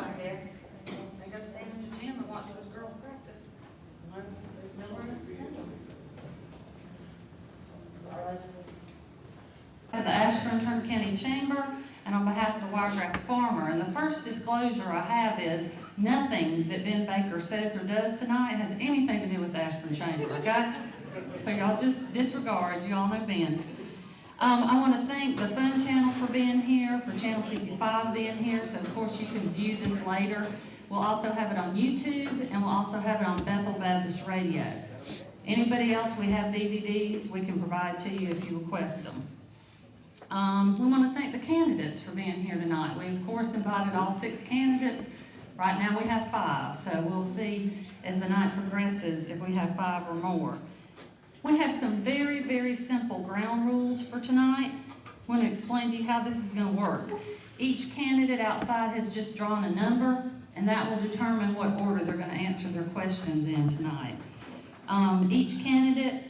I guess. They go stand in the gym and watch those girls practice. There's nowhere else to send them. Of the Ashburn Turner County Chamber and on behalf of the Wiregrass Farmer. And the first disclosure I have is nothing that Ben Baker says or does tonight has anything to do with the Ashburn Chamber, okay? So y'all just disregard, you all know Ben. I want to thank the Fun Channel for being here, for Channel 55 being here, so of course you can view this later. We'll also have it on YouTube, and we'll also have it on Bethel Baptist Radio. Anybody else, we have DVDs we can provide to you if you request them. We want to thank the candidates for being here tonight. We, of course, invited all 6 candidates. Right now we have 5, so we'll see as the night progresses if we have 5 or more. We have some very, very simple ground rules for tonight. I want to explain to you how this is going to work. Each candidate outside has just drawn a number, and that will determine what order they're going to answer their questions in tonight. Each candidate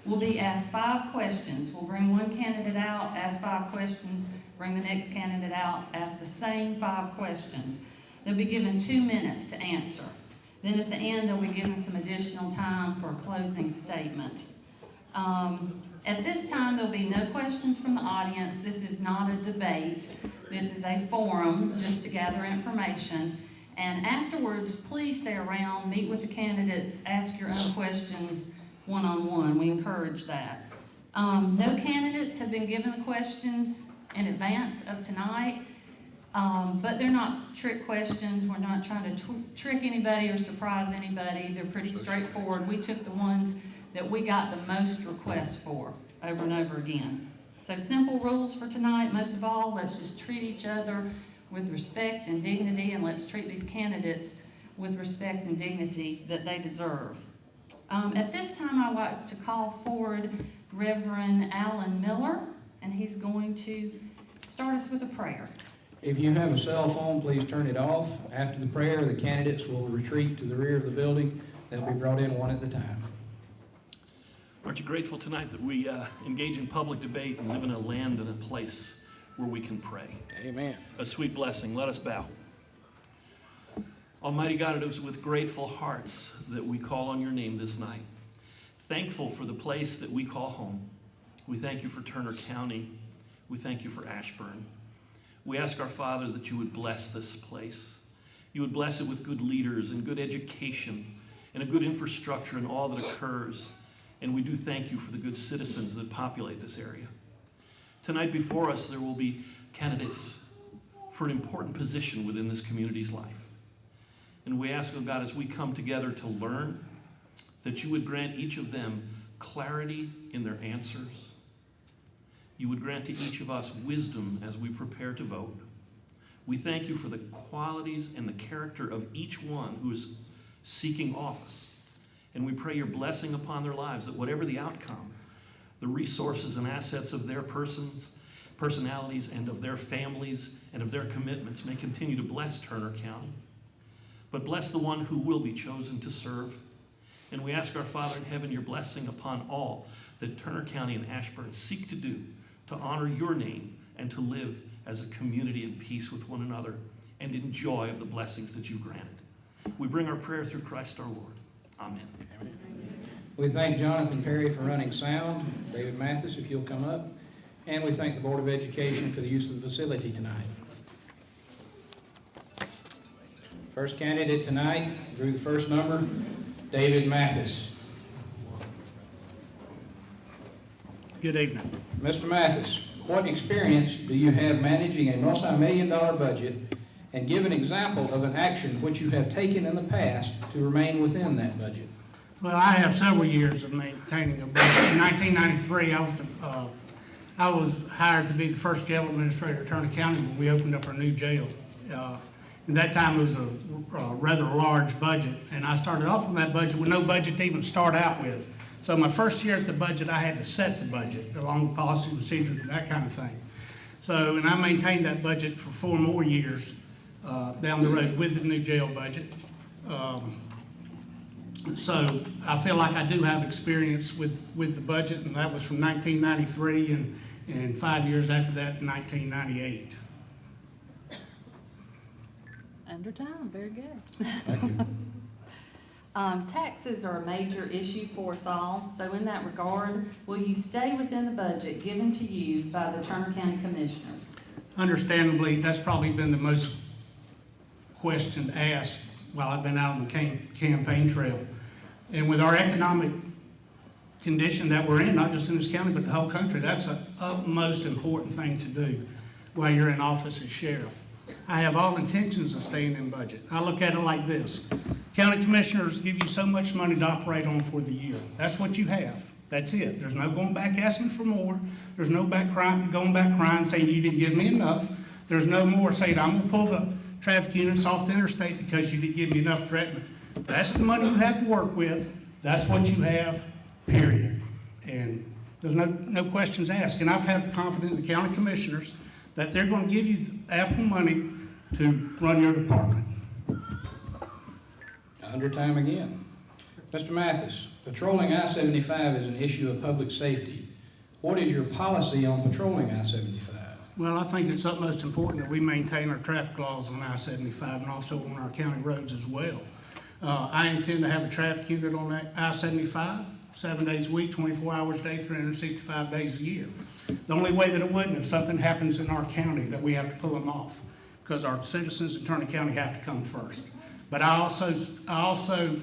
will be asked 5 questions. We'll bring one candidate out, ask 5 questions, bring the next candidate out, ask the same 5 questions. They'll be given 2 minutes to answer. Then at the end, they'll be given some additional time for a closing statement. At this time, there'll be no questions from the audience. This is not a debate. This is a forum just to gather information. And afterwards, please stay around, meet with the candidates, ask your own questions one-on-one. We encourage that. No candidates have been given the questions in advance of tonight. But they're not trick questions. We're not trying to trick anybody or surprise anybody. They're pretty straightforward. We took the ones that we got the most requests for over and over again. So simple rules for tonight. Most of all, let's just treat each other with respect and dignity, and let's treat these candidates with respect and dignity that they deserve. At this time, I'd like to call forward Reverend Alan Miller, and he's going to start us with a prayer. If you have a cell phone, please turn it off. After the prayer, the candidates will retreat to the rear of the building. They'll be brought in one at a time. Aren't you grateful tonight that we engage in public debate and live in a land and a place where we can pray? Amen. A sweet blessing. Let us bow. Almighty God, it is with grateful hearts that we call on your name this night. Thankful for the place that we call home. We thank you for Turner County. We thank you for Ashburn. We ask our Father that you would bless this place. You would bless it with good leaders and good education and a good infrastructure in all that occurs. And we do thank you for the good citizens that populate this area. Tonight before us, there will be candidates for an important position within this community's life. And we ask, oh God, as we come together to learn, that you would grant each of them clarity in their answers. You would grant to each of us wisdom as we prepare to vote. We thank you for the qualities and the character of each one who is seeking office. And we pray your blessing upon their lives, that whatever the outcome, the resources and assets of their personalities and of their families and of their commitments may continue to bless Turner County. But bless the one who will be chosen to serve. And we ask our Father in heaven your blessing upon all that Turner County and Ashburn seek to do to honor your name and to live as a community in peace with one another and in joy of the blessings that you've granted. We bring our prayer through Christ our Lord. Amen. We thank Jonathan Perry for running sound. David Mathis, if you'll come up. And we thank the Board of Education for the use of the facility tonight. First candidate tonight, drew the first number, David Mathis. Good evening. Mr. Mathis, what experience do you have managing a multi-million-dollar budget, and give an example of an action which you have taken in the past to remain within that budget? Well, I have several years of maintaining a budget. In 1993, I was hired to be the first jail administrator at Turner County when we opened up our new jail. At that time, it was a rather large budget, and I started off on that budget with no budget to even start out with. So my first year at the budget, I had to set the budget, along with policy procedures and that kind of thing. So, and I maintained that budget for 4 more years down the road with the new jail budget. So I feel like I do have experience with the budget, and that was from 1993 and 5 years after that, 1998. Under time, very good. Thank you. Taxes are a major issue for us all, so in that regard, will you stay within the budget given to you by the Turner County Commissioners? Understandably, that's probably been the most questioned asked while I've been out on the campaign trail. And with our economic condition that we're in, not just in this county, but the whole country, that's the utmost important thing to do while you're in office as sheriff. I have all intentions of staying in budget. I look at it like this. County commissioners give you so much money to operate on for the year. That's what you have. That's it. There's no going back asking for more. There's no going back crying saying you didn't give me enough. There's no more saying I'm gonna pull the traffic units off the interstate because you didn't give me enough threatening. That's the money you have to work with. That's what you have, period. And there's no questions asked. And I've had the confidence in the county commissioners that they're gonna give you the ample money to run your department. Under time again. Mr. Mathis, patrolling I-75 is an issue of public safety. What is your policy on patrolling I-75? Well, I think it's utmost important that we maintain our traffic laws on I-75 and also on our county roads as well. I intend to have a traffic unit on that I-75, 7 days a week, 24 hours a day, 365 days a year. The only way that it wouldn't if something happens in our county that we have to pull them off, because our citizens in Turner County have to come first. But I also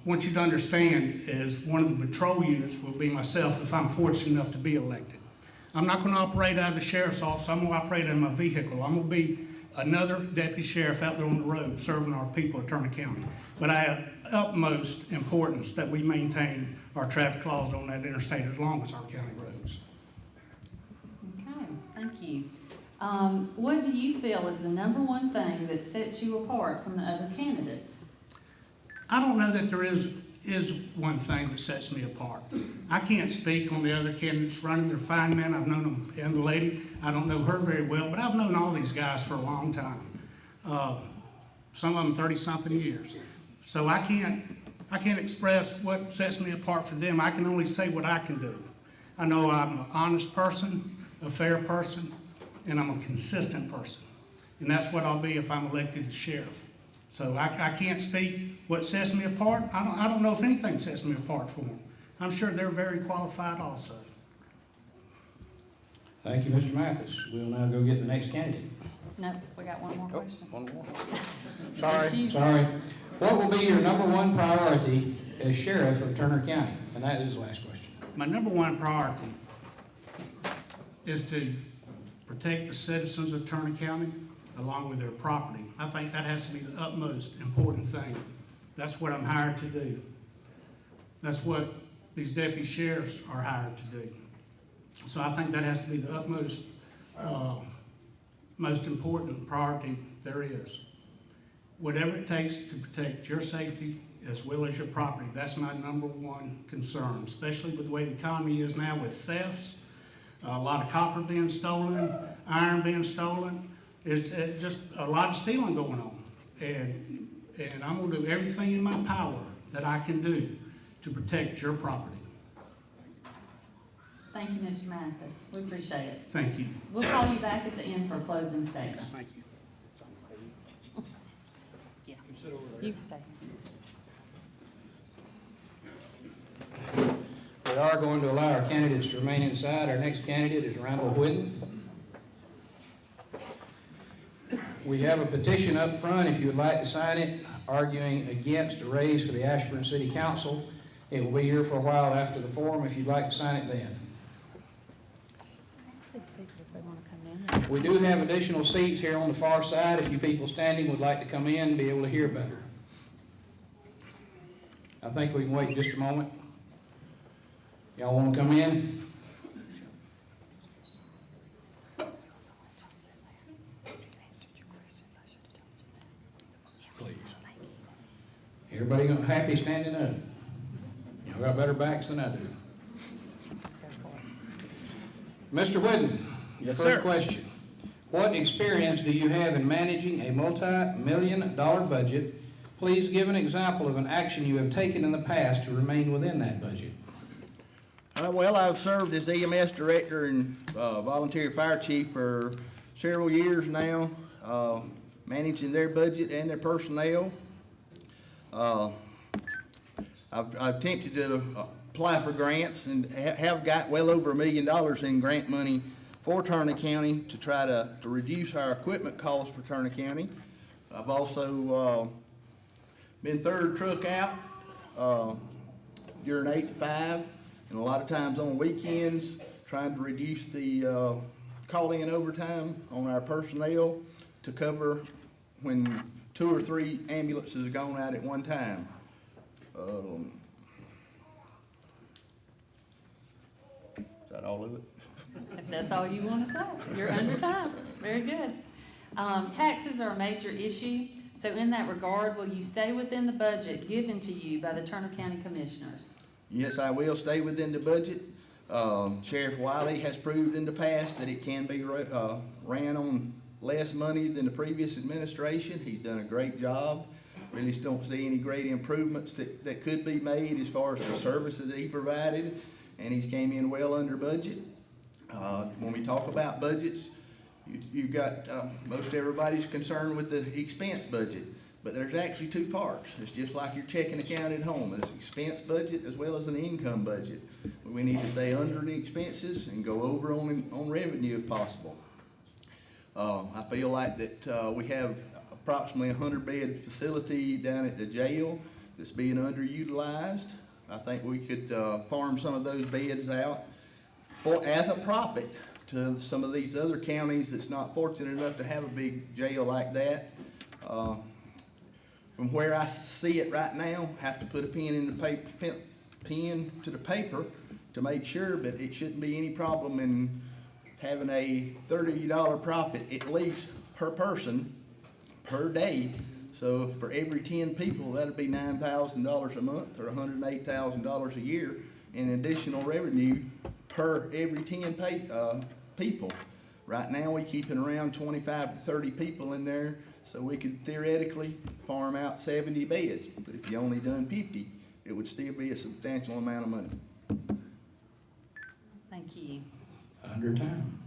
want you to understand is one of the patrol units will be myself if I'm fortunate enough to be elected. I'm not going to operate out of the sheriff's office. I'm going to operate in my vehicle. I'm going to be another deputy sheriff out there on the road serving our people of Turner County. But I have utmost importance that we maintain our traffic laws on that interstate as long as our county roads. Okay, thank you. What do you feel is the number one thing that sets you apart from the other candidates? I don't know that there is one thing that sets me apart. I can't speak on the other candidates running. They're fine men. I've known them, and the lady, I don't know her very well, but I've known all these guys for a long time. Some of them 30-something years. So I can't express what sets me apart from them. I can only say what I can do. I know I'm an honest person, a fair person, and I'm a consistent person. And that's what I'll be if I'm elected as sheriff. So I can't speak what sets me apart. I don't know if anything sets me apart from them. I'm sure they're very qualified also. Thank you, Mr. Mathis. We'll now go get the next candidate. No, we got one more question. One more. Yes, you- Sorry. What will be your number one priority as sheriff of Turner County? And that is the last question. My number one priority is to protect the citizens of Turner County along with their property. I think that has to be the utmost important thing. That's what I'm hired to do. That's what these deputy sheriffs are hired to do. So I think that has to be the utmost, most important priority there is. Whatever it takes to protect your safety as well as your property, that's my number one concern, especially with the way the economy is now with thefts, a lot of copper being stolen, iron being stolen. It's just a lot of stealing going on. And I'm gonna do everything in my power that I can do to protect your property. Thank you, Mr. Mathis. We appreciate it. Thank you. We'll call you back at the end for a closing statement. Thank you. You can say. We are going to allow our candidates to remain inside. Our next candidate is Randall Whitten. We have a petition up front if you would like to sign it, arguing against a raise for the Ashburn City Council. It will be here for a while after the forum if you'd like to sign it then. Ask these people if they want to come in. We do have additional seats here on the far side if you people standing would like to come in and be able to hear better. I think we can wait just a moment. Y'all want to come in? Please. Everybody happy standing up? Y'all got better backs than I do. Mr. Whitten, your first question. What experience do you have in managing a multi-million-dollar budget? Please give an example of an action you have taken in the past to remain within that budget. Well, I've served as EMS director and volunteer fire chief for several years now. managing their budget and their personnel. I've attempted to apply for grants and have got well over $1 million in grant money for Turner County to try to reduce our equipment costs for Turner County. I've also been third truck out during 8 to 5, and a lot of times on weekends, trying to reduce the call-in overtime on our personnel to cover when 2 or 3 ambulances are going out at one time. Is that all of it? If that's all you want to say, you're under time. Very good. Taxes are a major issue, so in that regard, will you stay within the budget given to you by the Turner County Commissioners? Yes, I will stay within the budget. Sheriff Wiley has proved in the past that it can be ran on less money than the previous administration. He's done a great job. Really don't see any great improvements that could be made as far as the services that he provided, and he's came in well under budget. When we talk about budgets, you've got, most everybody's concerned with the expense budget, but there's actually 2 parts. It's just like your checking account at home. It's expense budget as well as an income budget. We need to stay under the expenses and go over on revenue if possible. I feel like that we have approximately a 100-bed facility down at the jail that's being underutilized. I think we could farm some of those beds out as a profit to some of these other counties that's not fortunate enough to have a big jail like that. From where I see it right now, have to put a pen in the paper, pen to the paper to make sure, but it shouldn't be any problem in having a $30 profit at least per person per day. So for every 10 people, that'd be $9,000 a month or $108,000 a year in additional revenue per every 10 people. Right now, we keeping around 25 to 30 people in there, so we could theoretically farm out 70 beds. But if you only done 50, it would still be a substantial amount of money. Thank you. Under time.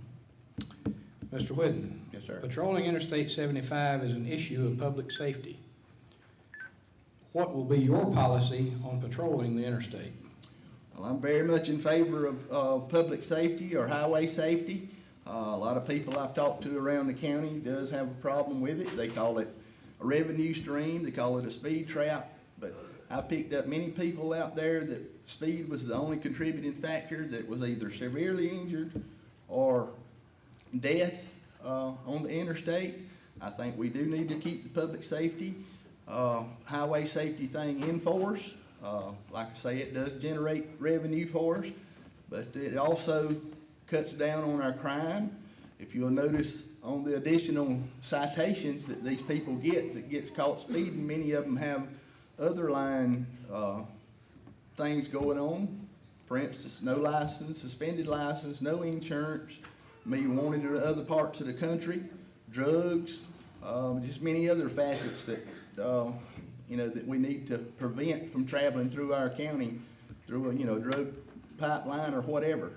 Mr. Whidden. Yes, sir. Patrolling Interstate 75 is an issue of public safety. What will be your policy on patrolling the interstate? Well, I'm very much in favor of public safety or highway safety. A lot of people I've talked to around the county does have a problem with it. They call it a revenue stream, they call it a speed trap, but I picked up many people out there that speed was the only contributing factor that was either severely injured or death on the interstate. I think we do need to keep the public safety, highway safety thing in force. Like I say, it does generate revenue for us, but it also cuts down on our crime. If you'll notice on the additional citations that these people get that gets caught speeding, many of them have other line things going on. For instance, no license, suspended license, no insurance, me wanted to other parts of the country, drugs, just many other facets that that we need to prevent from traveling through our county through a drug pipeline or whatever.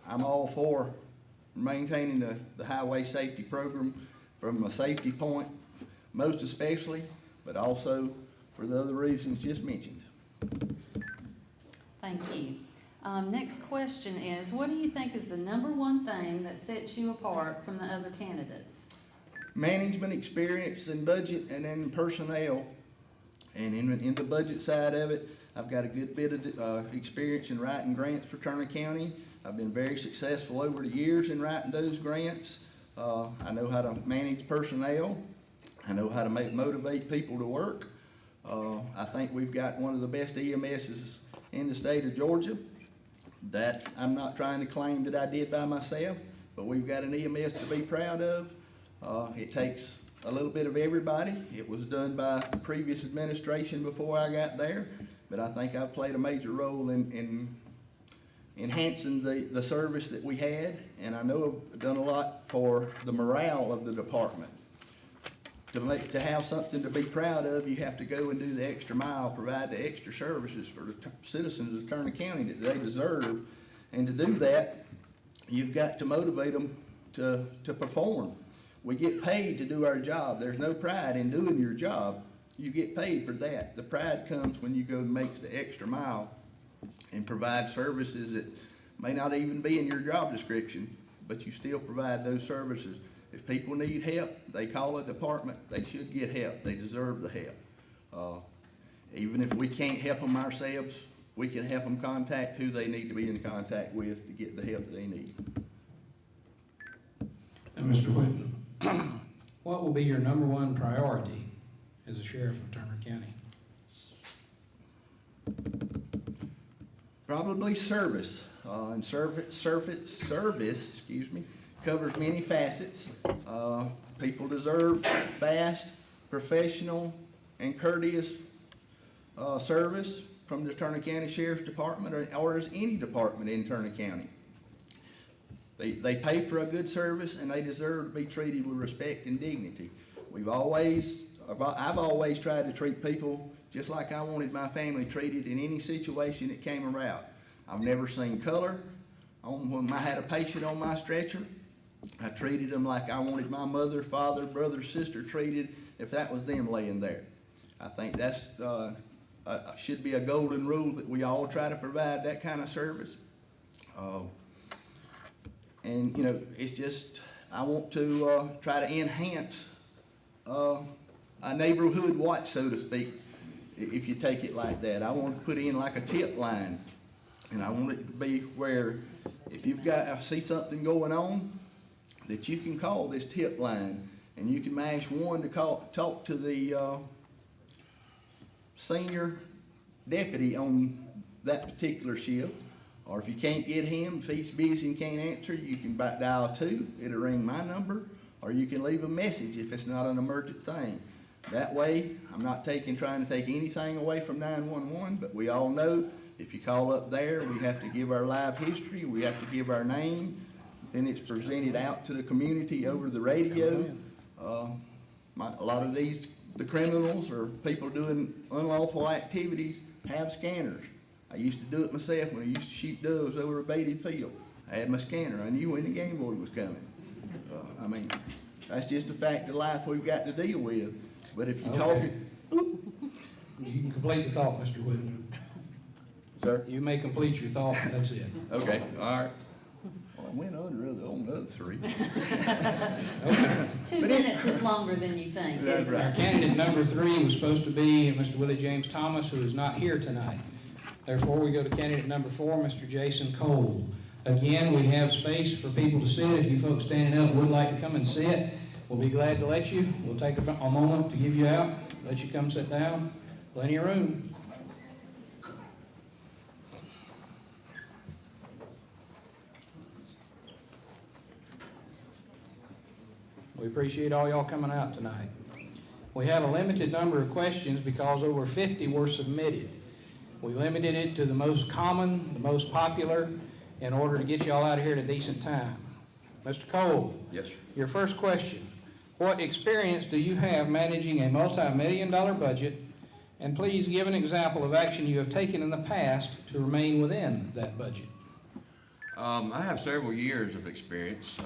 I'm all for maintaining the highway safety program from a safety point, most especially, but also for the other reasons just mentioned. Thank you. Next question is, what do you think is the #1 thing that sets you apart from the other candidates? Management experience and budget, and then personnel. And in the budget side of it, I've got a good bit of experience in writing grants for Turner County. I've been very successful over the years in writing those grants. I know how to manage personnel. I know how to motivate people to work. I think we've got one of the best EMSs in the state of Georgia. That I'm not trying to claim that I did by myself, but we've got an EMS to be proud of. It takes a little bit of everybody. It was done by the previous administration before I got there, but I think I've played a major role in enhancing the service that we had, and I know I've done a lot for the morale of the department. To have something to be proud of, you have to go and do the extra mile, provide the extra services for the citizens of Turner County that they deserve. And to do that, you've got to motivate them to perform. We get paid to do our job. There's no pride in doing your job. You get paid for that. The pride comes when you go and make the extra mile and provide services that may not even be in your job description, but you still provide those services. If people need help, they call a department, they should get help. They deserve the help. Even if we can't help them ourselves, we can help them contact who they need to be in contact with to get the help that they need. And Mr. Whitten, what will be your number one priority as a sheriff of Turner County? Probably service, and service, covers many facets. People deserve fast, professional, and courteous service from the Turner County Sheriff's Department or as any department in Turner County. They pay for a good service and they deserve to be treated with respect and dignity. I've always tried to treat people just like I wanted my family treated in any situation that came around. I've never seen color. When I had a patient on my stretcher, I treated them like I wanted my mother, father, brother, sister treated if that was them laying there. I think that's should be a golden rule that we all try to provide that kind of service. And you know, it's just, I want to try to enhance a neighborhood watch, so to speak, if you take it like that. I want to put in like a tip line, and I want it to be where if you've got, see something going on, that you can call this tip line, and you can mash 1 to talk to the senior deputy on that particular shift. Or if you can't get him, if he's busy and can't answer, you can dial 2, it'll ring my number, or you can leave a message if it's not an emergent thing. That way, I'm not trying to take anything away from 911, but we all know if you call up there, we have to give our live history, we have to give our name, then it's presented out to the community over the radio. A lot of the criminals or people doing unlawful activities have scanners. I used to do it myself when I used to shoot doves over a baited field. I had my scanner. I knew when the game boy was coming. I mean, that's just a fact of life we've got to deal with. But if you're talking... You can complete your thought, Mr. Whitten. Sir? You may complete your thought, and that's it. Okay, all right. Well, I went on the other 3. Okay. 2 minutes is longer than you think. That's isn't it? Our candidate number 3 was supposed to be Mr. Willie James Thomas, who is not here tonight. Therefore, we go to candidate number 4, Mr. Jason Cole. Again, we have space for people to sit. If you folks standing up would like to come and sit, we'll be glad to let you. We'll take a moment to give you out, let you come sit down. Plenty of room. We appreciate all y'all coming out tonight. We have a limited number of questions because over 50 were submitted. We limited it to the most common, the most popular, in order to get y'all out of here at a decent time. Mr. Cole. Yes, sir. Your first question. What experience do you have managing a multi-million-dollar budget? And please give an example of action you have taken in the past to remain within that budget. I have several years of experience.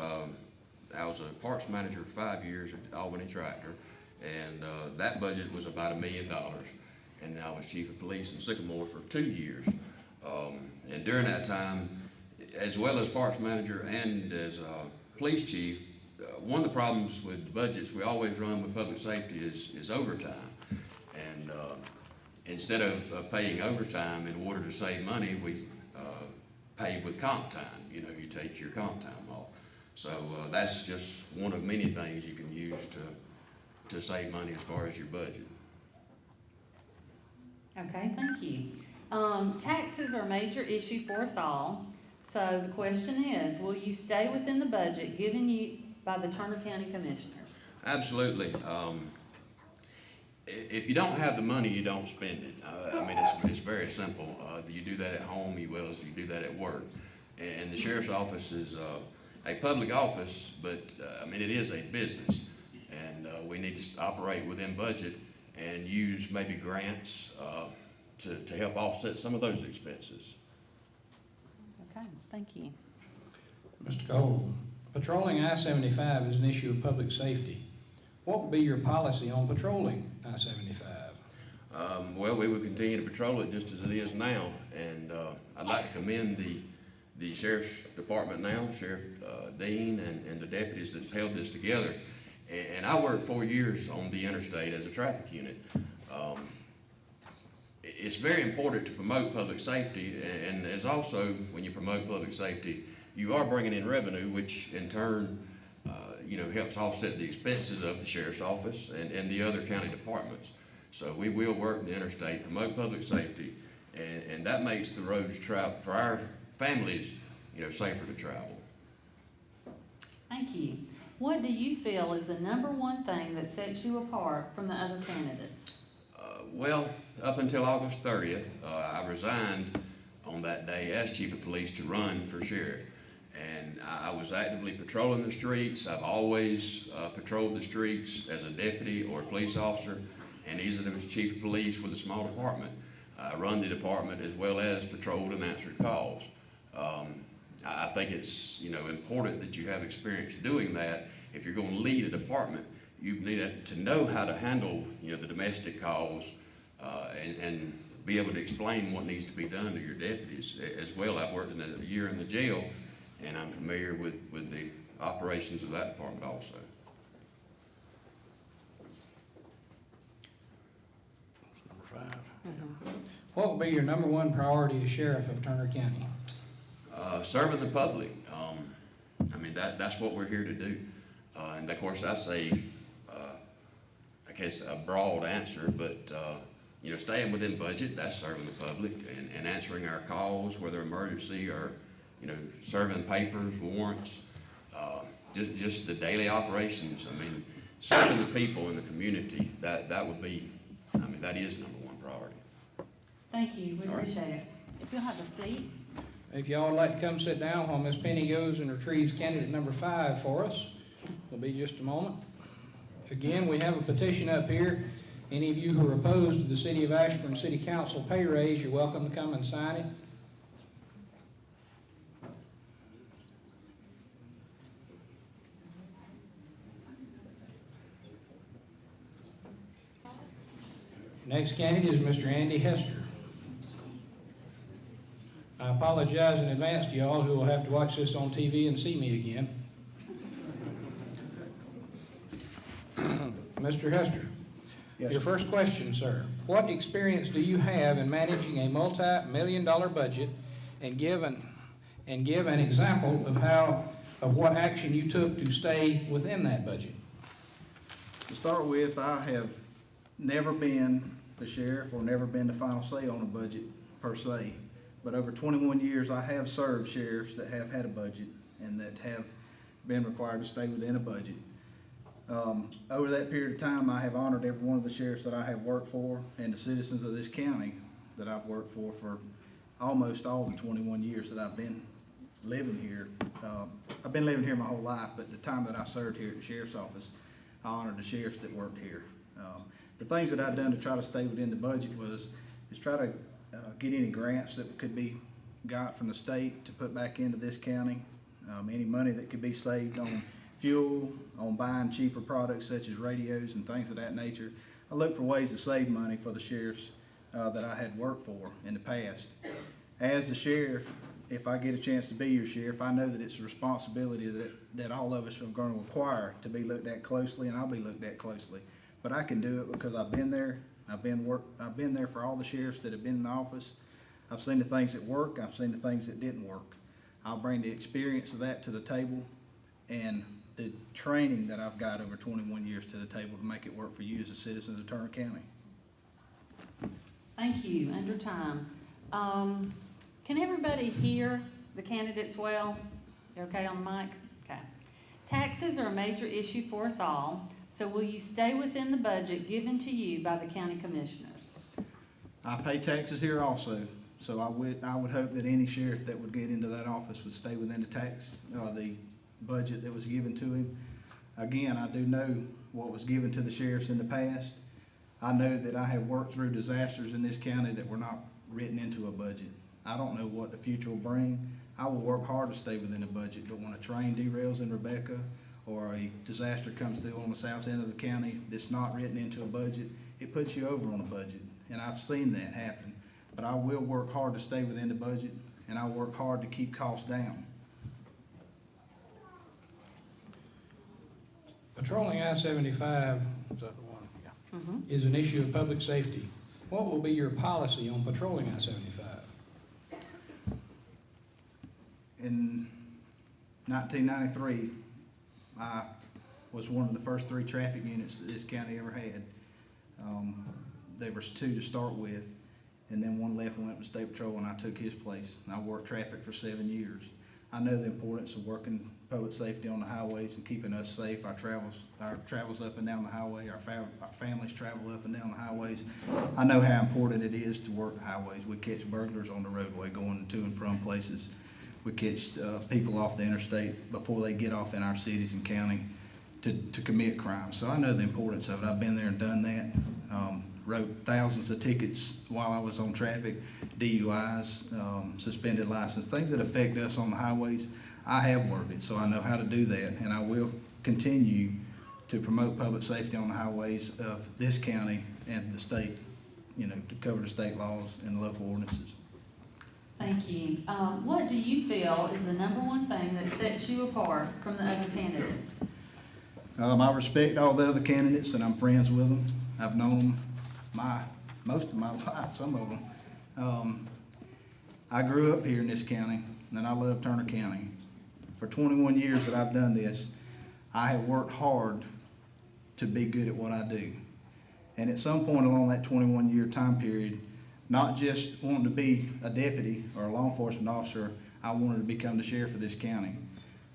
I was a parts manager for 5 years at Albany Tractor, and that budget was about $1 million. And I was chief of police in Sycamore for 2 years. And during that time, as well as parts manager and as police chief, one of the problems with budgets we always run with public safety is overtime. And instead of paying overtime in order to save money, we pay with comp time. You know, you take your comp time off. So that's just one of many things you can use to save money as far as your budget. Okay, thank you. Taxes are a major issue for us all. So the question is, will you stay within the budget given you by the Turner County Commissioners? Absolutely. If you don't have the money, you don't spend it. I mean, it's very simple. You do that at home, you will, as you do that at work. And the sheriff's office is a public office, but I mean, it is a business. And we need to operate within budget and use maybe grants to help offset some of those expenses. Okay, thank you. Mr. Cole, Patrolling I-75 is an issue of public safety. What would be your policy on patrolling I-75? Well, we would continue to patrol it just as it is now, and I'd like to commend the Sheriff's Department now, Sheriff Dean and the deputies that's held this together. And I worked 4 years on the interstate as a traffic unit. It's very important to promote public safety, and as also, when you promote public safety, you are bringing in revenue, which in turn, helps offset the expenses of the sheriff's office and the other county departments. So we will work the interstate, promote public safety, and that makes the roads travel, for our families, safer to travel. Thank you. What do you feel is the number one thing that sets you apart from the other candidates? Well, up until August 30th, I resigned on that day as chief of police to run for sheriff. And I was actively patrolling the streets. I've always patrolled the streets as a deputy or a police officer, and either as chief of police with a small department. I run the department as well as patrolled and answered calls. I think it's important that you have experience doing that. If you're going to lead a department, you need to know how to handle the domestic calls and be able to explain what needs to be done to your deputies as well. I've worked a year in the jail, and I'm familiar with the operations of that department also. Number 5. What would be your number one priority as sheriff of Turner County? Serving the public. That's what we're here to do. And of course, I say, I guess a broad answer, but staying within budget, that's serving the public and answering our calls, whether emergency or serving papers, warrants, just the daily operations. Serving the people in the community, that would be, that is number one priority. Thank you, we All right. appreciate it. If you'll have a seat. If y'all would like to come sit down while Miss Penny goes and retrieves candidate number 5 for us, it'll be just a moment. Again, we have a petition up here. Any of you who are opposed to the City of Ashburn City Council pay raise, you're welcome to come and sign it. Next candidate is Mr. Andy Hester. I apologize in advance to y'all who will have to watch this on TV and see me again. Mr. Hester, Yes, your sir. first question, sir. What experience do you have in managing a multi-million-dollar budget, and give an example of what action you took to stay within that budget? To start with, I have never been the sheriff or never been the final say on a budget per se. But over 21 years, I have served sheriffs that have had a budget and that have been required to stay within a budget. Over that period of time, I have honored every one of the sheriffs that I have worked for and the citizens of this county that I've worked for almost all the 21 years that I've been living here. I've been living here my whole life, but the time that I served here at the sheriff's office, I honored the sheriffs that worked here. The things that I've done to try to stay within the budget is try to get any grants that could be got from the state to put back into this county. Any money that could be saved on fuel, on buying cheaper products such as radios and things of that nature. I look for ways to save money for the sheriffs that I had worked for in the past. As the sheriff, if I get a chance to be your sheriff, I know that it's a responsibility that all of us are going to require to be looked at closely, and I'll be looked at closely. But I can do it because I've been there. I've been there for all the sheriffs that have been in office. I've seen the things that work. I've seen the things that didn't work. I'll bring the experience of that to the table and the training that I've got over 21 years to the table to make it work for you as a citizen of Turner County. Thank you. Under time. Can everybody hear the candidates well? You okay on the mic? Okay. Taxes are a major issue for us all, so will you stay within the budget given to you by the county commissioners? I pay taxes here also, so I would hope that any sheriff that would get into that office would stay within the budget that was given to him. Again, I do know what was given to the sheriffs in the past. I know that I have worked through disasters in this county that were not written into a budget. I don't know what the future will bring, I will work hard to stay within the budget, but when a train derails in Rebecca or a disaster comes through on the south end of the county that's not written into a budget, it puts you over on a budget, and I've seen that happen. But I will work hard to stay within the budget, and I'll work hard to keep costs down. Patrolling I-75, is that the one? Yeah. Is an issue of public safety. What will be your policy on patrolling I-75? In 1993, I was one of the first 3 traffic units that this county ever had. There was 2 to start with, and then one left and went to state patrol, and I took his place. And I worked traffic for 7 years. I know the importance of working public safety on the highways and keeping us safe. Our travels up and down the highway, our families travel up and down the highways. I know how important it is to work the highways. We catch burglars on the roadway going to and from places. We catch people off the interstate before they get off in our cities and county to commit crimes. So I know the importance of it. I've been there and done that. Wrote thousands of tickets while I was on traffic, DUIs, suspended license, things that affect us on the highways. I have worked it, so I know how to do that, and I will continue to promote public safety on the highways of this county and the state, to cover the state laws and local ordinances. Thank you. What do you feel is the number one thing that sets you apart from the other candidates? I respect all the other candidates, and I'm friends with them. I've known them most of my life, some of them. I grew up here in this county, and I love Turner County. For 21 years that I've done this, I have worked hard to be good at what I do. And at some point along that 21-year time period, not just wanting to be a deputy or a law enforcement officer, I wanted to become the sheriff of this county.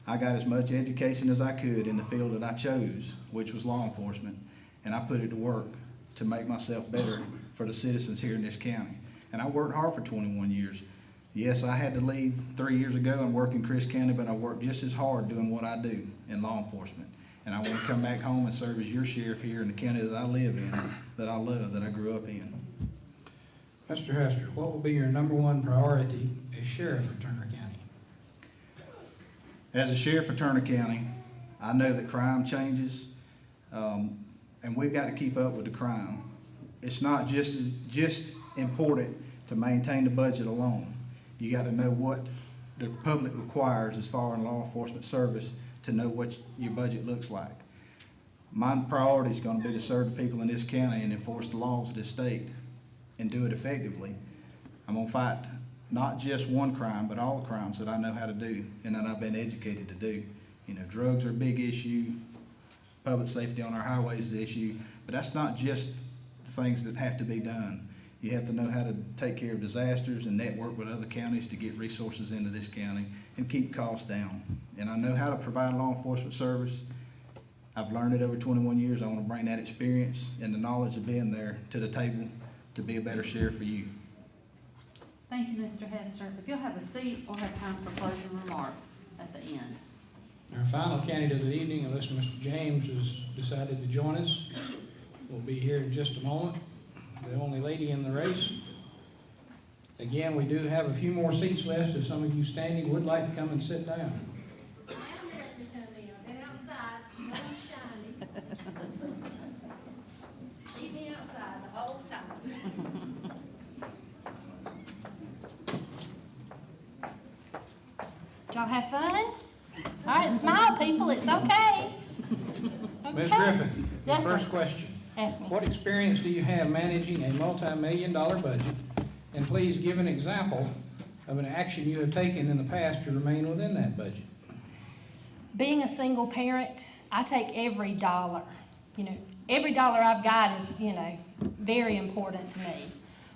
I got as much education as I could in the field that I chose, which was law enforcement, and I put it to work to make myself better for the citizens here in this county. And I worked hard for 21 years. Yes, I had to leave 3 years ago and work in Chris County, but I worked just as hard doing what I do in law enforcement. And I want to come back home and serve as your sheriff here in the county that I live in, that I love, that I grew up in. Mr. Hester, what will be your number one priority as sheriff of Turner County? As a sheriff of Turner County, I know that crime changes, and we've got to keep up with the crime. It's not just important to maintain the budget alone. You got to know what the public requires as far as law enforcement service to know what your budget looks like. My priority is going to be to serve the people in this county and enforce the laws of this state and do it effectively. I'm going to fight not just one crime, but all the crimes that I know how to do and that I've been educated to do. Drugs are a big issue. Public safety on our highways is an issue, but that's not just the things that have to be done. You have to know how to take care of disasters and network with other counties to get resources into this county and keep costs down. And I know how to provide law enforcement service. I've learned it over 21 years. I want to bring that experience and the knowledge of being there to the table to be a better sheriff for you. Thank you, Mr. Hester. If you'll have a seat, we'll have time for closing remarks at the end. Our final candidate of the evening, unless Mr. James has decided to join us, will be here in just a moment. The only lady in the race. Again, we do have a few more seats left. If some of you standing would like to come and sit down. Keep me outside the whole time. Did y'all have fun? All right, smile, people, it's okay. Ms. Okay. Griffin, your Yes, sir. first question. Ask me. What experience do you have managing a multi-million-dollar budget? And please give an example of an action you have taken in the past to remain within that budget. Being a single parent, I take every dollar. Every dollar I've got is, very important to me.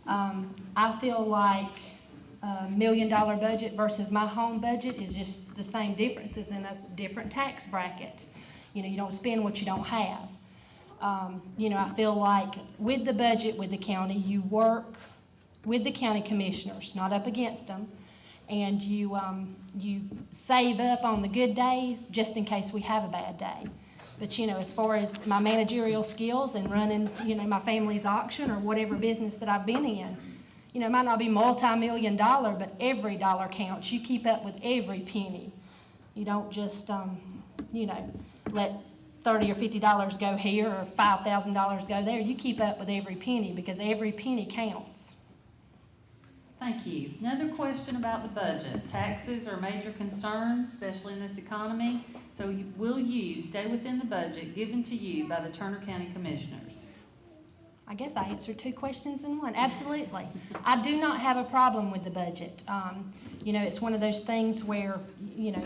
I feel like a $1 million budget versus my home budget is just the same differences in a different tax bracket. You don't spend what you don't have. I feel like with the budget with the county, you work with the county commissioners, not up against them, and you save up on the good days just in case we have a bad day. But as far as my managerial skills and running, my family's auction or whatever business that I've been in, you know, it might not be multi-million dollar, but every dollar counts. You keep up with every penny. You don't just, you know, let $30 or $50 go here or $5,000 go there. You keep up with every penny because every penny counts. Thank you. Another question about the budget. Taxes are a major concern, especially in this economy. So will you stay within the budget given to you by the Turner County Commissioners? I guess I answered two questions in one. Absolutely. I do not have a problem with the budget. You know, it's one of those things where, you know,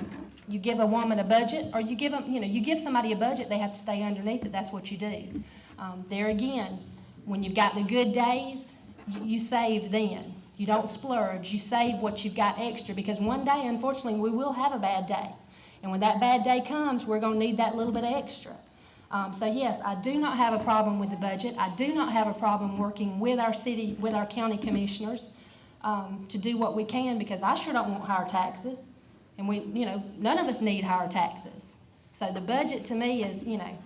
you give a woman a budget, or you give them, you know, you give somebody a budget, they have to stay underneath it. That's what you do. There again, when you've got the good days, you save then. You don't splurge. You save what you've got extra, because one day, unfortunately, we will have a bad day. And when that bad day comes, we're going to need that little bit extra. So yes, I do not have a problem with the budget. I do not have a problem working with our city, with our county commissioners to do what we can, because I sure don't want higher taxes. And we, you know, none of us need higher taxes. So the budget to me is, you know,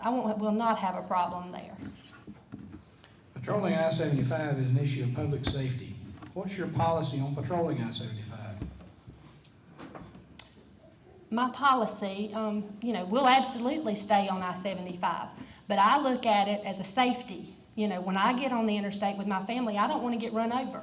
will not have a problem there. Patrolling I-75 is an issue of public safety. What's your policy on patrolling I-75? My policy, you know, we'll absolutely stay on I-75, but I look at it as a safety. You know, when I get on the interstate with my family, I don't want to get run over.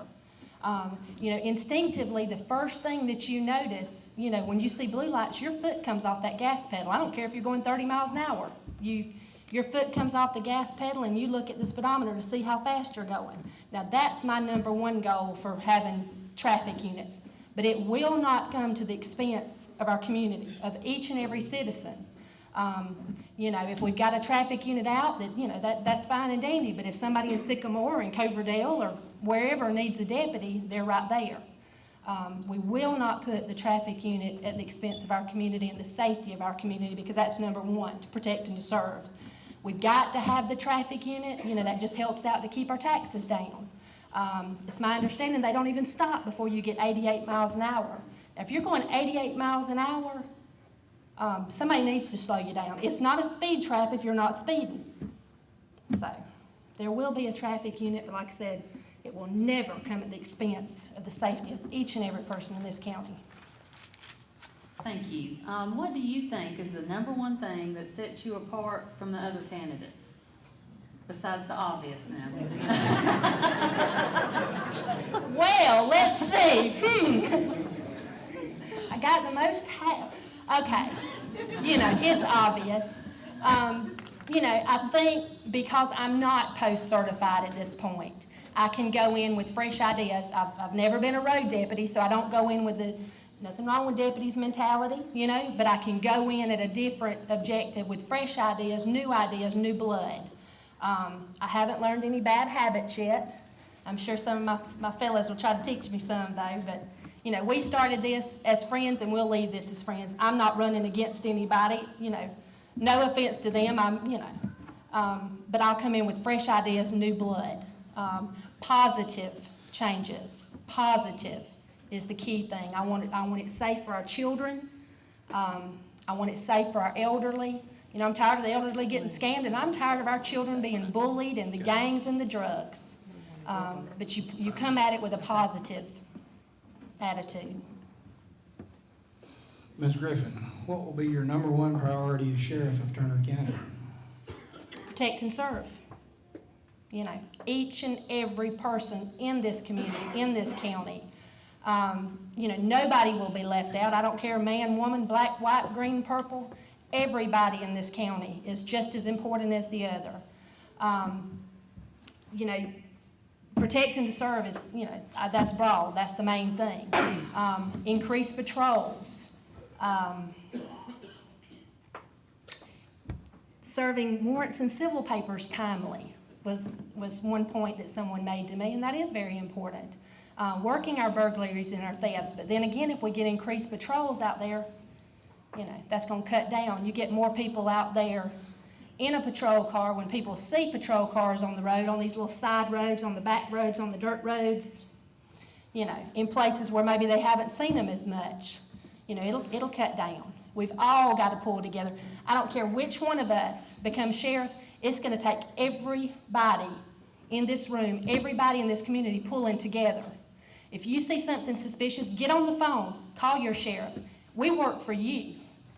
You know, instinctively, the first thing that you notice, you know, when you see blue lights, your foot comes off that gas pedal. I don't care if you're going 30 miles an hour. Your foot comes off the gas pedal and you look at the speedometer to see how fast you're going. Now, that's my number one goal for having traffic units. But it will not come to the expense of our community, of each and every citizen. You know, if we've got a traffic unit out, that, you know, that's fine and dandy. But if somebody in Sycamore or in Coverdale or wherever needs a deputy, they're right there. We will not put the traffic unit at the expense of our community and the safety of our community, because that's number one, to protect and to serve. We've got to have the traffic unit. You know, that just helps out to keep our taxes down. It's my understanding they don't even stop before you get 88 miles an hour. Now, if you're going 88 miles an hour, somebody needs to slow you down. It's not a speed trap if you're not speeding. So there will be a traffic unit, but like I said, it will never come at the expense of the safety of each and every person in this county. Thank you. What do you think is the number one thing that sets you apart from the other candidates? Besides the obvious now. Well, let's see. I got the most okay. You know, it's obvious. You know, I think because I'm not post-certified at this point, I can go in with fresh ideas. I've never been a road deputy, so I don't go in with nothing wrong with deputies' mentality, you know, but I can go in at a different objective with fresh ideas, new blood. I haven't learned any bad habits yet. I'm sure some of my fellows will try to teach me some, though. But, you know, we started this as friends, and we'll leave this as friends. I'm not running against anybody, you know. No offense to them, but I'll come in with fresh ideas, new blood. Positive changes. Positive is the key thing. I want it safe for our children. I want it safe for our elderly. You know, I'm tired of the elderly getting scammed, and I'm tired of our children being bullied and the gangs and the drugs. But you come at it with a positive attitude. Ms. Griffin, what will be your number one priority as sheriff of Turner County? Protect and serve. You know, each and every person in this community, in this county. You know, nobody will be left out. I don't care, man, woman, black, white, green, purple. Everybody in this county is just as important as the other. You know, protect and to serve is, you know, that's broad. That's the main thing. Increase patrols. Serving warrants and civil papers timely was one point that someone made to me, and that is very important. Working our burglaries and our thefts, but then again, if we get increased patrols out there, you know, that's going to cut down. You get more people out there in a patrol car. When people see patrol cars on the road, on these little side roads, on the back roads, on the dirt roads, you know, in places where maybe they haven't seen them as much, you know, it'll cut down. We've all got to pull together. I don't care which one of us becomes sheriff, it's going to take everybody in this room, everybody in this community pulling together. If you see something suspicious, get on the phone, call your sheriff. We work for you.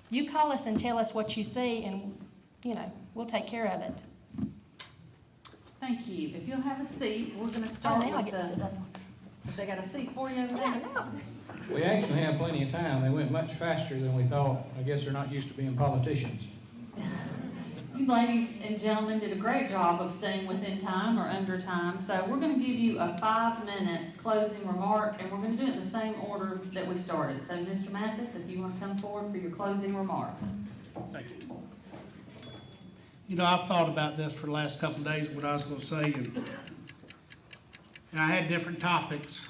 You call us and tell us what you see, and, you know, we'll take care of it. Thank you. If you'll have a seat, we're gonna Oh, start now I with get to sit the, down. they got a seat for you over Yeah, there? no. We actually have plenty of time. They went much faster than we thought. I guess they're not used to being politicians. You ladies and gentlemen did a great job of staying within time or under time. So we're gonna give you a 5-minute closing remark, and we're gonna do it in the same order that we started. So Mr. Mathis, if you wanna come forward for your closing remark. Thank you. You know, I've thought about this for the last couple of days, what I was gonna say, and I had different topics,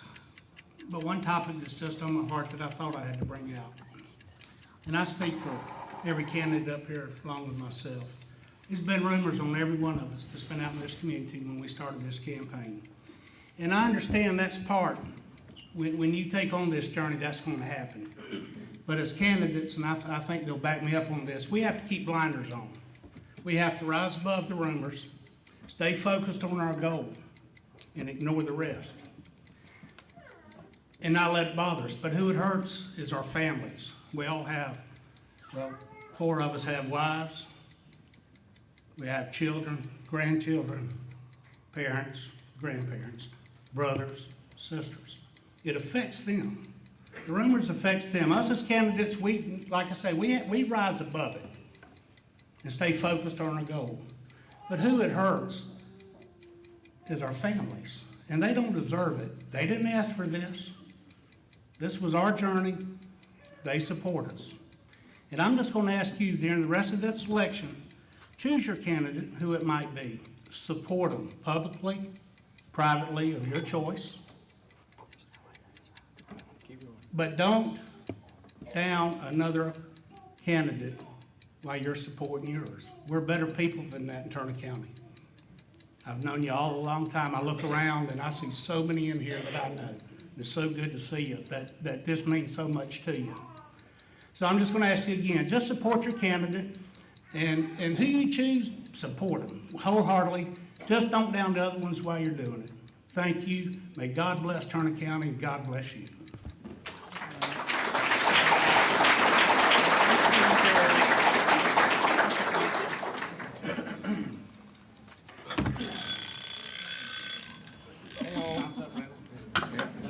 but one topic that's just on my heart that I thought I had to bring out. And I speak for every candidate up here along with myself. There's been rumors on every one of us that's been out in this community when we started this campaign. And I understand that's part, when you take on this journey, that's gonna happen. But as candidates, and I think they'll back me up on this, we have to keep blinders on. We have to rise above the rumors, stay focused on our goal, and ignore the rest. And not let it bother us. But who it hurts is our families. We all have, well, 4 of us have wives. We have children, grandchildren, parents, grandparents, brothers, sisters. It affects them. The rumors affects them. Us as candidates, we, like I say, we rise above it and stay focused on our goal. But who it hurts is our families, and they don't deserve it. They didn't ask for this. This was our journey. They support us. And I'm just going to ask you during the rest of this election, choose your candidate, who it might be. Support them publicly, privately, of your choice. But don't down another candidate while you're supporting yours. We're better people than that in Turner County. I've known you all a long time. I look around and I see so many in here that I know. It's so good to see you, that this means so much to you. So I'm just going to ask you again, just support your candidate, and who you choose, support them wholeheartedly. Just don't down the other ones while you're doing it. Thank you. May God bless Turner County, and God bless you.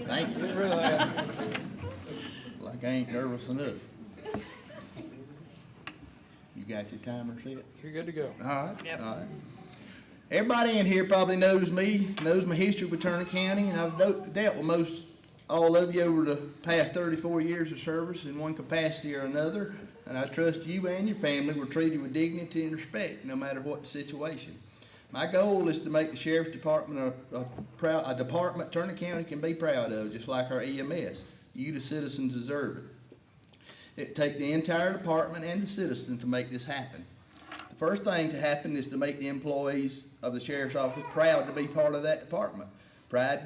Thank you. Like I ain't nervous enough. You got your timer set? You're good to go. All right, all right. Everybody in here probably knows me, knows my history with Turner County, and I've dealt with most all of you over the past 34 years of service in one capacity or another, and I trust you and your family were treated with dignity and respect, no matter what the situation. My goal is to make the Sheriff's Department a department Turner County can be proud of, just like our EMS. You, the citizens, deserve it. It takes the entire department and the citizens to make this happen. The first thing to happen is to make the employees of the Sheriff's Office proud to be part of that department. Pride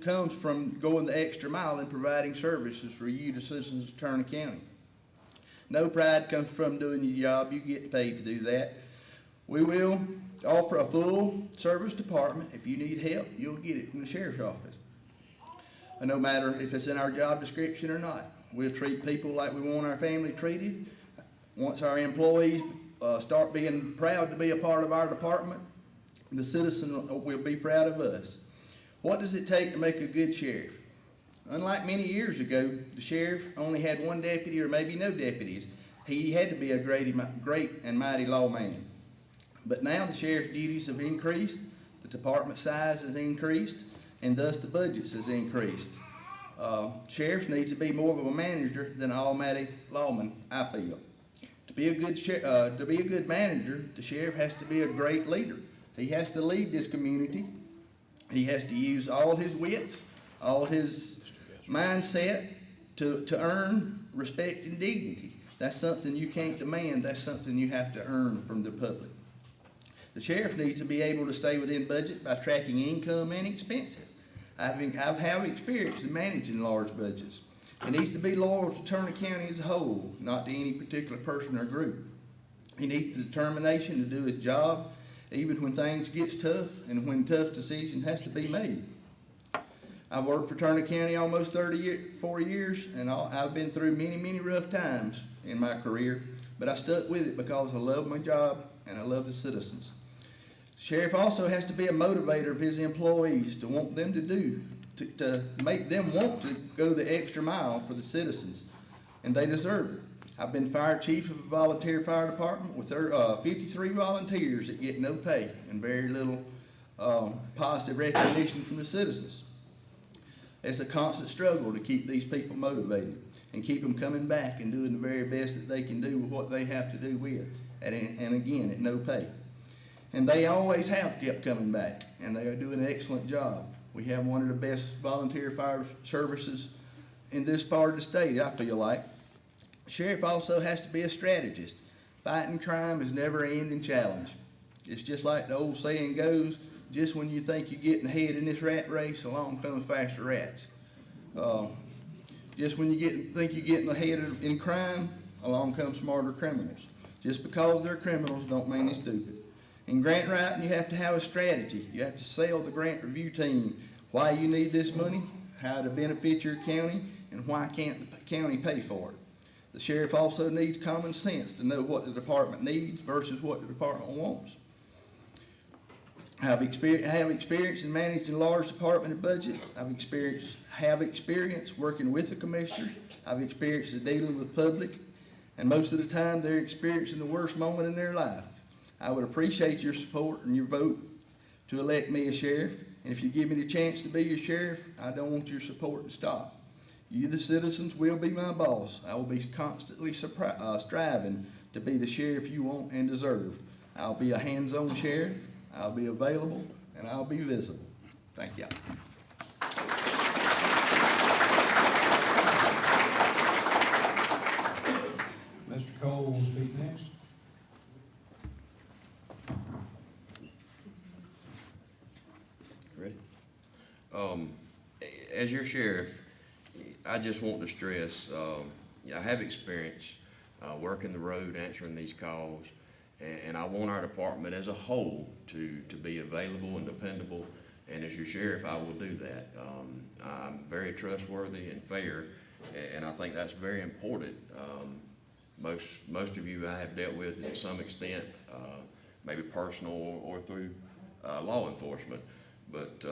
comes from going the extra mile in providing services for you, the citizens of Turner County. No pride comes from doing your job. You get paid to do that. We will offer a full service department. If you need help, you'll get it from the Sheriff's Office. And no matter if it's in our job description or not, we'll treat people like we want our family treated. Once our employees start being proud to be a part of our department, the citizen will be proud of us. What does it take to make a good sheriff? Unlike many years ago, the sheriff only had one deputy or maybe no deputies. He had to be a great and mighty lawman. But now the sheriff's duties have increased, the department size has increased, and thus the budgets has increased. Sheriff needs to be more of a manager than an almighty lawman, I feel. To be a good manager, the sheriff has to be a great leader. He has to lead this community. He has to use all his wits, all his mindset to earn respect and dignity. That's something you can't demand. That's something you have to earn from the public. The sheriff needs to be able to stay within budget by tracking income and expenses. I've had experience in managing large budgets. He needs to be loyal to Turner County as a whole, not to any particular person or group. He needs the determination to do his job even when things gets tough and when tough decisions has to be made. I've worked for Turner County almost 4 years, and I've been through many, many rough times in my career, but I stuck with it because I love my job and I love the citizens. The sheriff also has to be a motivator of his employees to want them to make them want to go the extra mile for the citizens, and they deserve it. I've been fire chief of a volunteer fire department with 53 volunteers that get no pay and very little positive recognition from the citizens. It's a constant struggle to keep these people motivated and keep them coming back and doing the very best that they can do with what they have to do with, and again, at no pay. And they always have kept coming back, and they are doing an excellent job. We have one of the best volunteer fire services in this part of the state, I feel like. Sheriff also has to be a strategist. Fighting crime is a never-ending challenge. It's just like the old saying goes, just when you think you're getting ahead in this rat race, along comes faster rats. Just when you think you're getting ahead in crime, along come smarter criminals. Just because they're criminals don't mean they're stupid. In grant writing, you have to have a strategy. You have to sell the grant review team why you need this money, how to benefit your county, and why can't the county pay for it. The sheriff also needs common sense to know what the department needs versus what the department wants. I have experience in managing large department budgets. I have experience working with the commissioners. I've experience in dealing with public, and most of the time they're experiencing the worst moment in their life. I would appreciate your support and your vote to elect me as sheriff. And if you give me the chance to be your sheriff, I don't want your support to stop. You, the citizens, will be my boss. I will be constantly striving to be the sheriff you want and deserve. I'll be a hands-on sheriff. I'll be available, and I'll be visible. Thank you. Mr. Cole will speak next. Ready? As your sheriff, I just want to stress, I have experience working the road, answering these calls, and I want our department as a whole to be available and dependable, and as your sheriff, I will do that. I'm very trustworthy and fair, and I think that's very important. Most of you I have dealt with to some extent, maybe personal or through law enforcement, but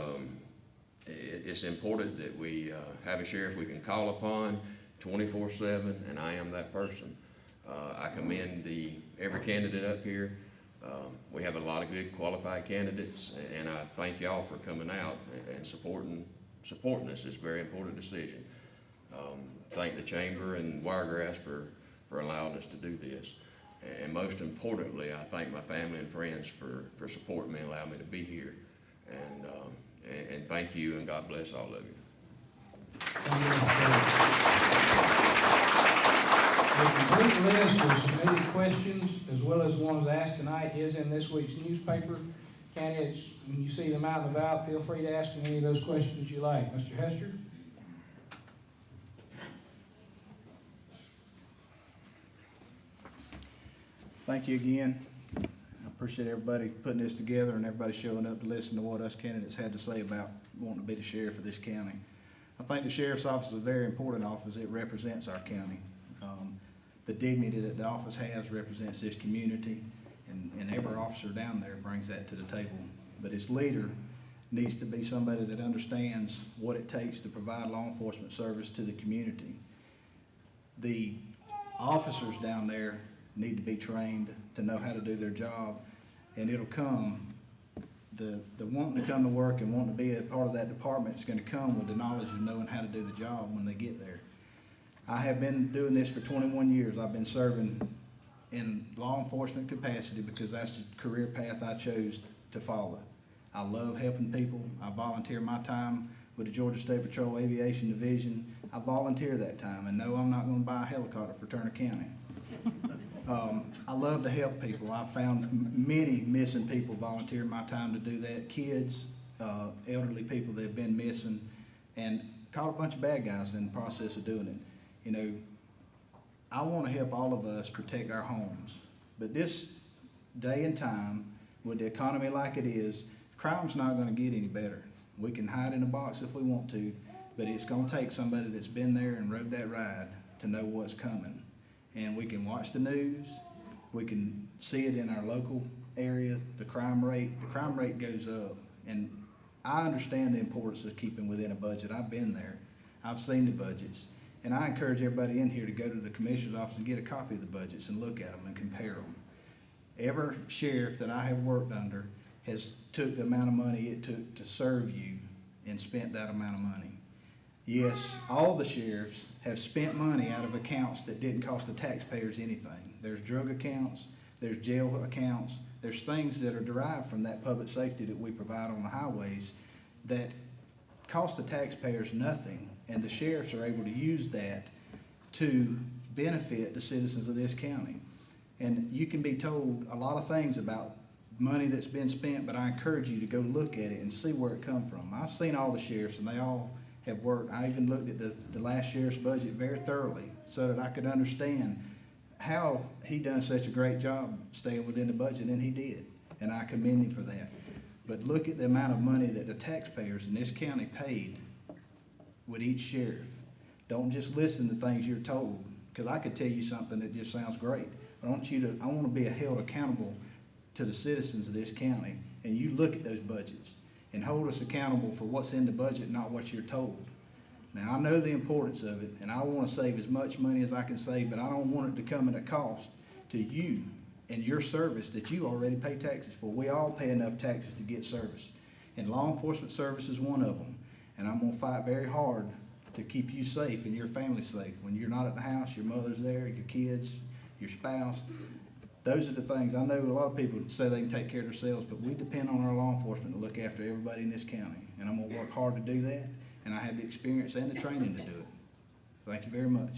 it's important that we have a sheriff we can call upon 24/7, and I am that person. I commend every candidate up here. We have a lot of good qualified candidates, and I thank y'all for coming out and supporting us. It's a very important decision. Thank the Chamber and Wiregrass for allowing us to do this. And most importantly, I thank my family and friends for supporting me and allowing me to be here. And thank you, and God bless all of you. The complete list of submitted questions, as well as ones asked tonight, is in this week's newspaper. Candidates, when you see them out and about, feel free to ask them any of those questions you like. Mr. Hester? Thank you again. I appreciate everybody putting this together and everybody showing up to listen to what us candidates had to say about wanting to be the sheriff of this county. I think the sheriff's office is a very important office. It represents our county. The dignity that the office has represents this community, and every officer down there brings that to the table. But its leader needs to be somebody that understands what it takes to provide law enforcement service to the community. The officers down there need to be trained to know how to do their job, and it'll come. The wanting to come to work and wanting to be a part of that department is going to come with the knowledge of knowing how to do the job when they get there. I have been doing this for 21 years. I've been serving in law enforcement capacity because that's the career path I chose to follow. I love helping people. I volunteer my time with the Georgia State Patrol Aviation Division. I volunteer that time, and no, I'm not going to buy a helicopter for Turner County. I love to help people. I've found many missing people volunteer my time to do that. Kids, elderly people that have been missing, and caught a bunch of bad guys in the process of doing it. You know, I want to help all of us protect our homes. But this day and time, with the economy like it is, crime's not gonna get any better. We can hide in a box if we want to, but it's gonna take somebody that's been there and rode that ride to know what's coming. And we can watch the news, we can see it in our local area, the crime rate goes up. And I understand the importance of keeping within a budget. I've been there. I've seen the budgets. And I encourage everybody in here to go to the commissioner's office and get a copy of the budgets and look at them and compare them. Every sheriff that I have worked under has took the amount of money it took to serve you and spent that amount of money. Yes, all the sheriffs have spent money out of accounts that didn't cost the taxpayers anything. There's drug accounts, there's jail accounts, there's things that are derived from that public safety that we provide on the highways that cost the taxpayers nothing, and the sheriffs are able to use that to benefit the citizens of this county. And you can be told a lot of things about money that's been spent, but I encourage you to go look at it and see where it come from. I've seen all the sheriffs, and they all have worked. I even looked at the last sheriff's budget very thoroughly so that I could understand how he done such a great job staying within the budget, and he did, and I commend him for that. But look at the amount of money that the taxpayers in this county paid with each sheriff. Don't just listen to things you're told, because I could tell you something that just sounds great. But I want to be held accountable to the citizens of this county, and you look at those budgets and hold us accountable for what's in the budget, not what you're told. Now, I know the importance of it, and I want to save as much money as I can save, but I don't want it to come at a cost to you and your service that you already pay taxes for. We all pay enough taxes to get service, and law enforcement service is one of them. And I'm going to fight very hard to keep you safe and your family safe. When you're not at the house, your mother's there, your kids, your spouse. Those are the things. I know a lot of people say they can take care of themselves, but we depend on our law enforcement to look after everybody in this county. And I'm going to work hard to do that. And I have the experience and the training to do it. Thank you very much.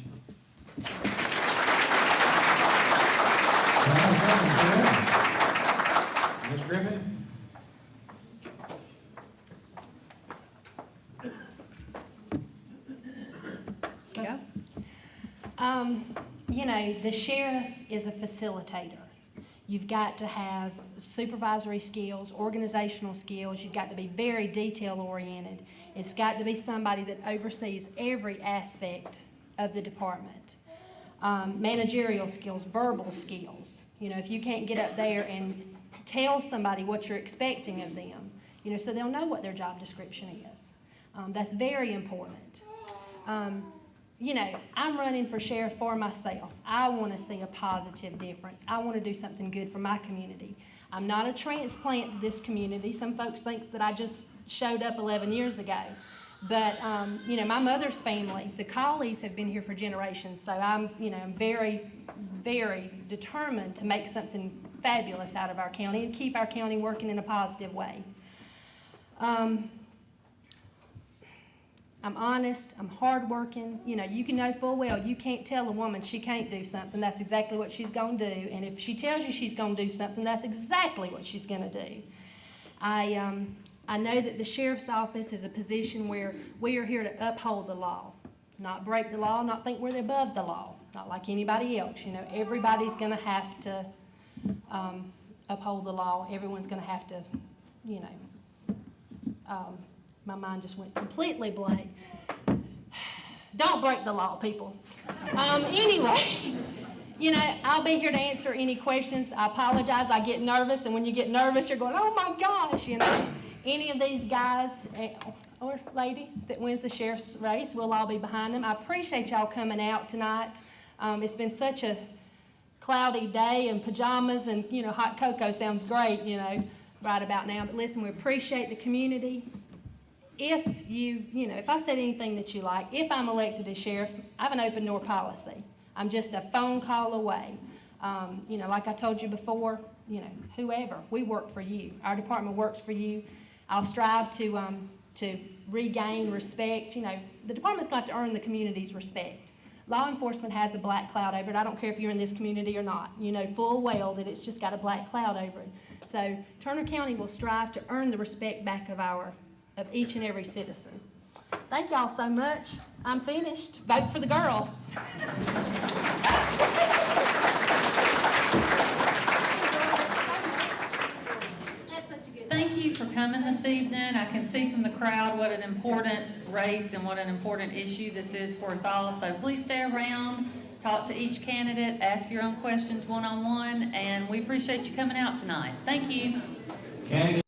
Ms. Griffin? Yeah. You know, the sheriff is a facilitator. You've got to have supervisory skills, organizational skills. You've got to be very detail-oriented. It's got to be somebody that oversees every aspect of the department. Managerial skills, verbal skills. You know, if you can't get up there and tell somebody what you're expecting of them, you know, so they'll know what their job description is. That's very important. You know, I'm running for sheriff for myself. I want to see a positive difference. I want to do something good for my community. I'm not a transplant to this community. Some folks think that I just showed up 11 years ago. But, you know, my mother's family, the Collies, have been here for generations. So I'm very, very determined to make something fabulous out of our county and keep our county working in a positive way. I'm honest, I'm hardworking. You know, you can know full well you can't tell a woman she can't do something. That's exactly what she's going to do. And if she tells you she's going to do something, that's exactly what she's going to do. I know that the sheriff's office is a position where we are here to uphold the law, not break the law, not think we're above the law, not like anybody else. You know, everybody's going to have to uphold the law. Everyone's going to have to, you know, my mind just went completely blank. Don't break the law, people. Anyway, you know, I'll be here to answer any questions. I apologize, I get nervous, and when you get nervous, you're going, oh my gosh, you know. Any of these guys or lady that wins the sheriff's race, we'll all be behind them. I appreciate y'all coming out tonight. It's been such a cloudy day, and pajamas and, you know, hot cocoa sounds great, you know, right about now. But listen, we appreciate the community. If if I've said anything that you like, if I'm elected as sheriff, I have an open door policy. I'm just a phone call away. You know, like I told you before, you know, whoever, we work for you. Our department works for you. I'll strive to regain respect. You know, the department's got to earn the community's respect. Law enforcement has a black cloud over it. I don't care if you're in this community or not. You know full well that it's just got a black cloud over it. So Turner County will strive to earn the respect back of each and every citizen. Thank y'all so much. I'm finished. Vote for the girl. you for coming this evening. I can see from the crowd what an important race and what an important issue this is for us all. So please stay around, talk to each candidate, ask your own questions one-on-one, and we appreciate you coming out tonight. Thank you. Candidate